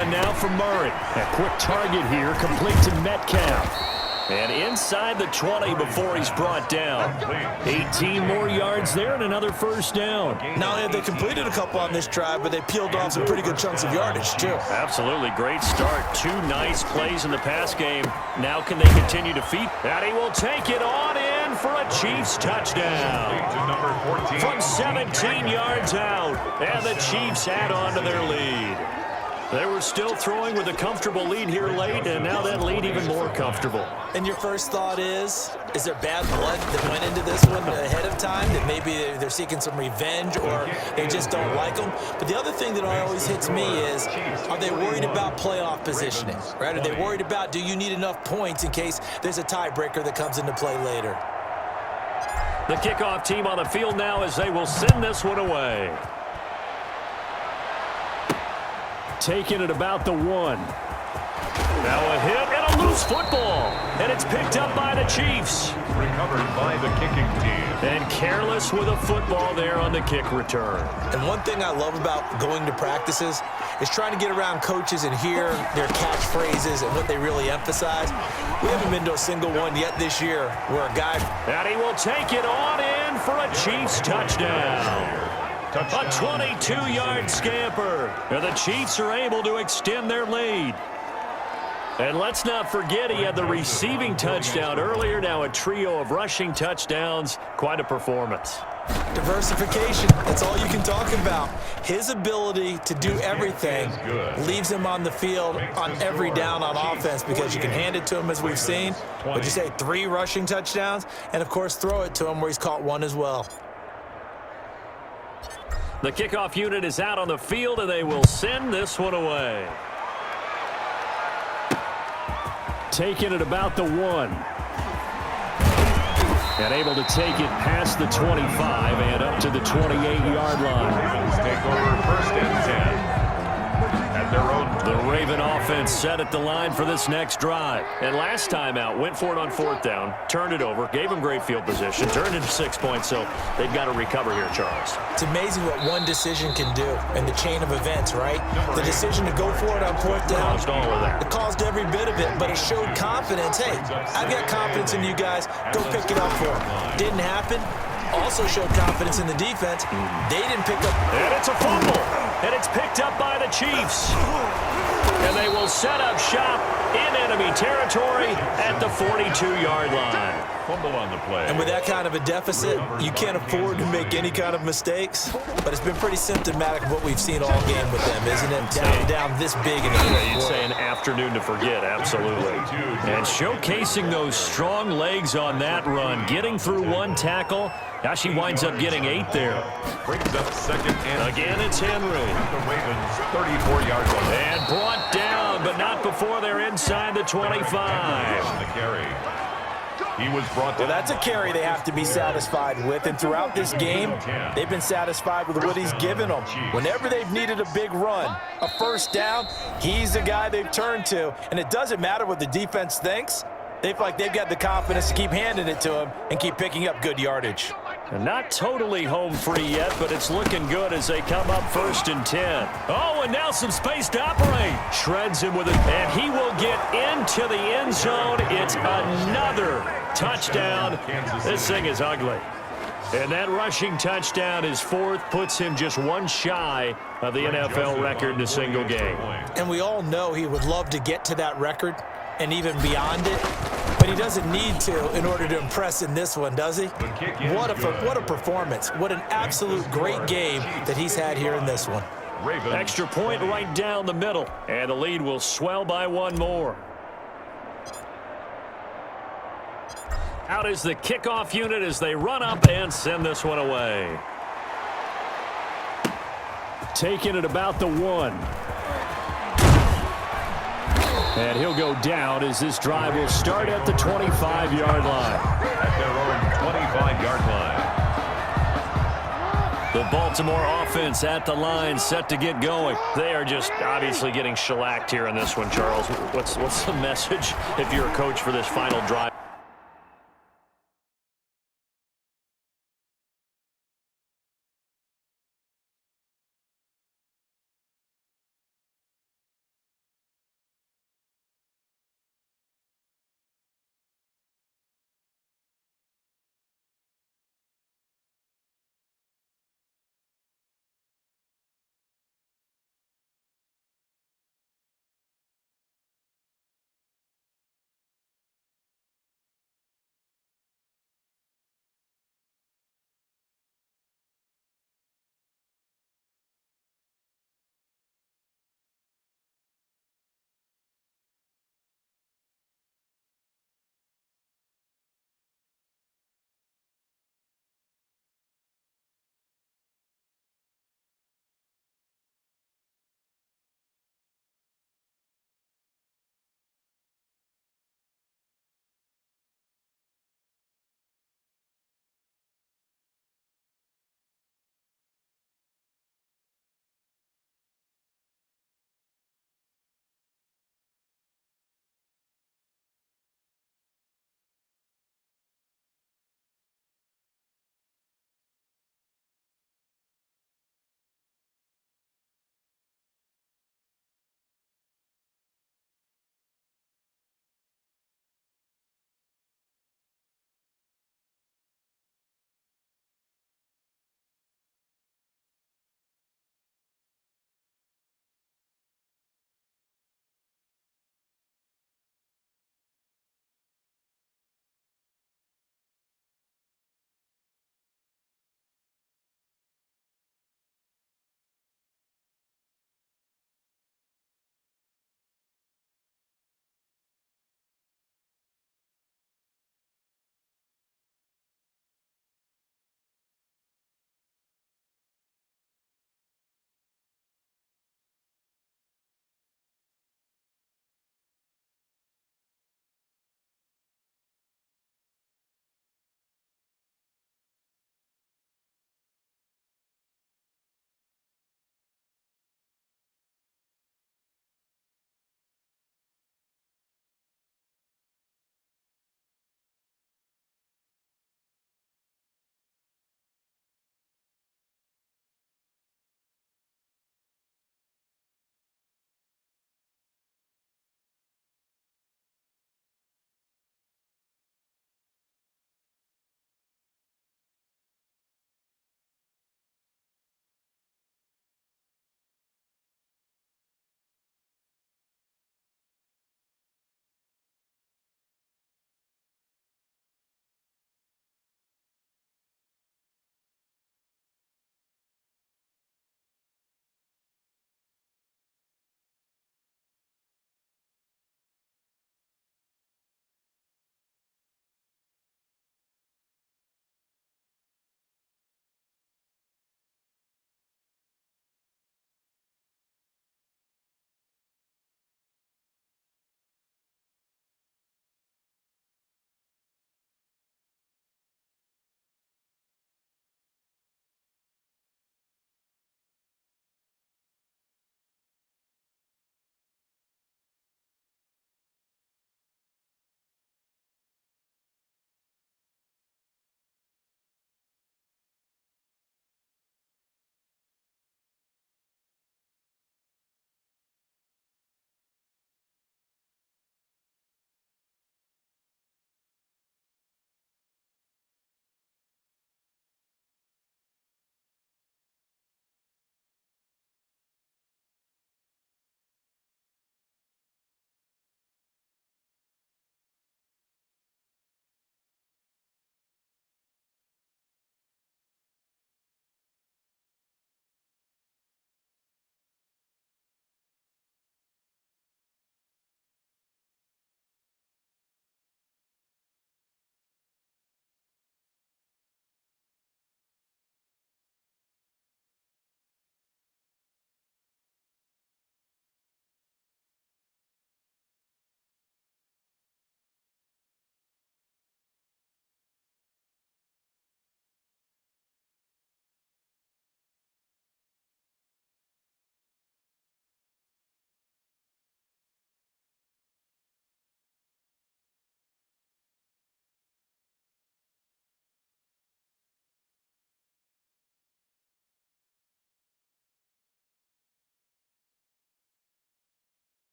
And now for Murray. A quick target here, complete to Metcalf. And inside the 20 before he's brought down. 18 more yards there and another first down. Not only have they completed a couple on this drive, but they peeled off some pretty good chunks of yardage, too. Absolutely great start. Two nice plays in the pass game. Now can they continue to feed? And he will take it on in for a Chiefs touchdown. From 17 yards out. And the Chiefs add on to their lead. They were still throwing with a comfortable lead here late, and now that lead even more comfortable. And your first thought is there bad blood that went into this one ahead of time, that maybe they're seeking some revenge or they just don't like them? But the other thing that always hits me is, are they worried about playoff positioning, right? Are they worried about, do you need enough points in case there's a tiebreaker that comes into play later? The kickoff team on the field now as they will send this one away. Taking it about the 1. Now a hit and a loose football. And it's picked up by the Chiefs. Recovered by the kicking team. And careless with a football there on the kick return. And one thing I love about going to practices is trying to get around coaches and hear their catchphrases and what they really emphasize. We haven't been to a single one yet this year where a guy... And he will take it on in for a Chiefs touchdown. A 22-yard scamper. And the Chiefs are able to extend their lead. And let's not forget he had the receiving touchdown earlier. Now a trio of rushing touchdowns. Quite a performance. Diversification. That's all you can talk about. His ability to do everything leaves him on the field on every down on offense because you can hand it to him as we've seen. Would you say 3 rushing touchdowns? And, of course, throw it to him where he's caught 1 as well. The kickoff unit is out on the field, and they will send this one away. Taking it about the 1. And able to take it past the 25 and up to the 28-yard line. Ravens take over first and 10. At their own. The Raven offense set at the line for this next drive. And last time out, went for it on 4th down, turned it over, gave them great field position, turned into 6 points, so they've got to recover here, Charles. It's amazing what one decision can do in the chain of events, right? The decision to go for it on 4th down. Caused all of that. It caused every bit of it, but it showed confidence. Hey, I've got confidence in you guys. Go pick it up for them. Didn't happen. Also showed confidence in the defense. They didn't pick up. And it's a fumble. And it's picked up by the Chiefs. And they will set up shop in enemy territory at the 42-yard line. Fumble on the play. And with that kind of a deficit, you can't afford to make any kind of mistakes. But it's been pretty symptomatic of what we've seen all game with them, isn't it? Down this big in the fourth You'd say an afternoon to forget, absolutely. And showcasing those strong legs on that run, getting through 1 tackle. Now she winds up getting 8 there. Brings up 2nd and again, it's Henry. The Ravens 34-yard line. And brought down, but not before they're inside the 25. The carry. He was brought down. Well, that's a carry they have to be satisfied with. And throughout this game, they've been satisfied with what he's given them. Whenever they've needed a big run, a 1st down, he's the guy they've turned to. And it doesn't matter what the defense thinks. They feel like they've got the confidence to keep handing it to him and keep picking up good yardage. And not totally home free yet, but it's looking good as they come up 1st and 10. Oh, and now some space to operate. Shreds him with it, and he will get into the end zone. It's another touchdown. This thing is ugly. And that rushing touchdown is 4th, puts him just 1 shy of the NFL record in a single game. And we all know he would love to get to that record and even beyond it, but he doesn't need to in order to impress in this one, does he? What a performance. What an absolute great game that he's had here in this one. Extra point right down the middle, and the lead will swell by 1 more. Out is the kickoff unit as they run up and send this one away. Taking it about the 1. And he'll go down as this drive will start at the 25-yard line. At their own 25-yard line. The Baltimore offense at the line, set to get going. They are just obviously getting shellacked here in this one, Charles. What's the message if you're a coach for this final drive?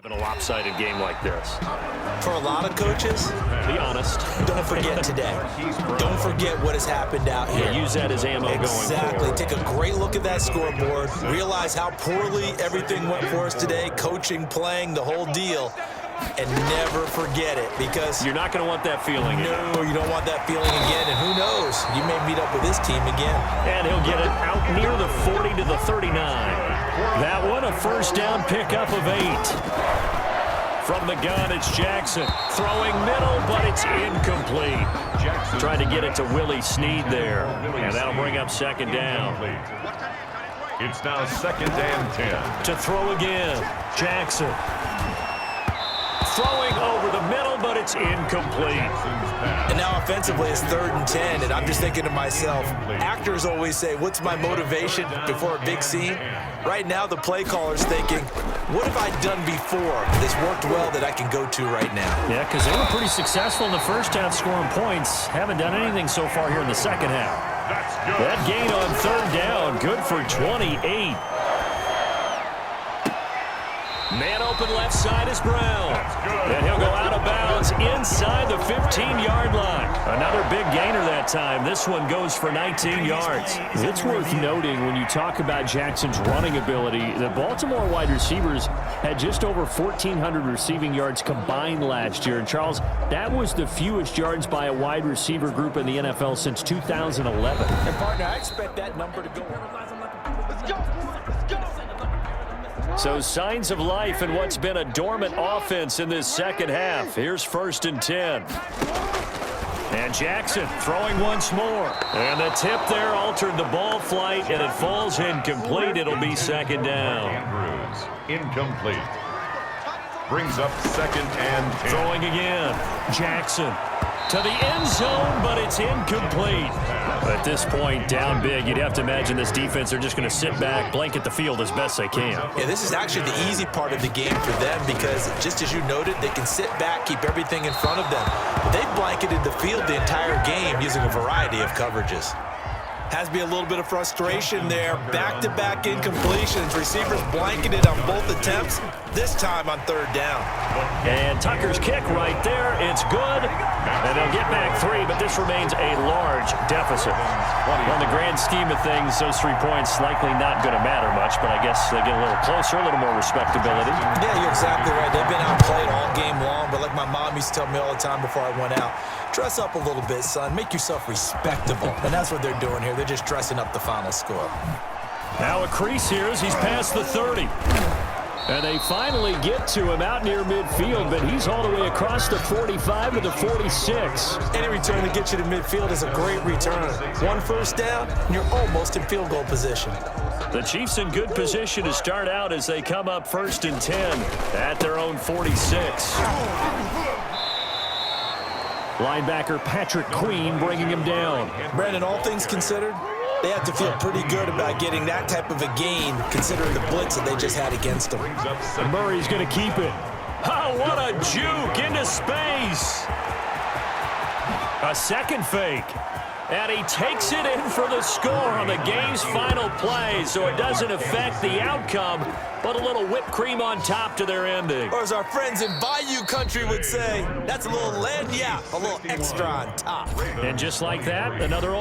In a lopsided game like this. For a lot of coaches, Be honest. don't forget today. Don't forget what has happened out here. Yeah, use that as ammo going Exactly. forward. Take a great look at that scoreboard. Realize how poorly everything went for us today. Coaching, playing, the whole deal. And never forget it, because You're not going to want that feeling again. no, you don't want that feeling again. And who knows? You may meet up with this team again. And he'll get it out near the 40 to the 39. That one, a first down pickup of 8. From the gun, it's Jackson. Throwing middle, but it's incomplete. Trying to get it to Willie Snead there. And that'll bring up second down. It's now 2nd and 10. To throw again, Jackson. Throwing over the middle, but it's incomplete. And now offensively, it's 3rd and 10, and I'm just thinking to myself, actors always say, what's my motivation before a big scene? Right now, the play caller's thinking, what have I done before that's worked well that I can go to right now? Yeah, because they were pretty successful in the first half scoring points. Haven't done anything so far here in the second half. That's good. That gain on 3rd down, good for 28. Man open left side is Brown. And he'll go out of bounds inside the 15-yard line. Another big gainer that time. This one goes for 19 yards. It's worth noting when you talk about Jackson's running ability, the Baltimore wide receivers had just over 1,400 receiving yards combined last year. And, Charles, that was the fewest yards by a wide receiver group in the NFL since 2011. And, partner, I expect that number to go. Let's go. So signs of life in what's been a dormant offense in this second half. Here's 1st and 10. And Jackson throwing once more. And the tip there altered the ball flight, and it falls incomplete. It'll be second down. Andrews, incomplete. Brings up 2nd and 10. Throwing again. Jackson to the end zone, but it's incomplete. At this point, down big, you'd have to imagine this defense are just going to sit back, blanket the field as best they can. Yeah, this is actually the easy part of the game for them, because just as you noted, they can sit back, keep everything in front of them. But they've blanketed the field the entire game using a variety of coverages. Has to be a little bit of frustration there. Back-to-back incompletions. Receivers blanketed on both attempts, this time on 3rd down. And Tucker's kick right there. It's good. And they'll get back 3, but this remains a large deficit. On the grand scheme of things, those 3 points likely not going to matter much, but I guess they get a little closer, a little more respectability. Yeah, you're exactly right. They've been outplayed all game long, but like my mom used to tell me all the time before I went out, dress up a little bit, son. Make yourself respectable. And that's what they're doing here. They're just dressing up the final score. Now a crease here as he's past the 30. And they finally get to him out near midfield, but he's all the way across the 45 to the 46. Any return that gets you to midfield is a great return. 1 first down, and you're almost in field goal position. The Chiefs in good position to start out as they come up 1st and 10 at their own 46. Linebacker Patrick Queen bringing him down. Brandon, all things considered, they have to feel pretty good about getting that type of a gain, considering the blitz that they just had against them. And Murray's going to keep it. Oh, what a juke into space. A second fake. And he takes it in for the score on the game's final play, so it doesn't affect the outcome, but a little whipped cream on top to their ending. Or as our friends in Bayou Country would say, that's a little lagniappe, a little extra on top. And just like that, another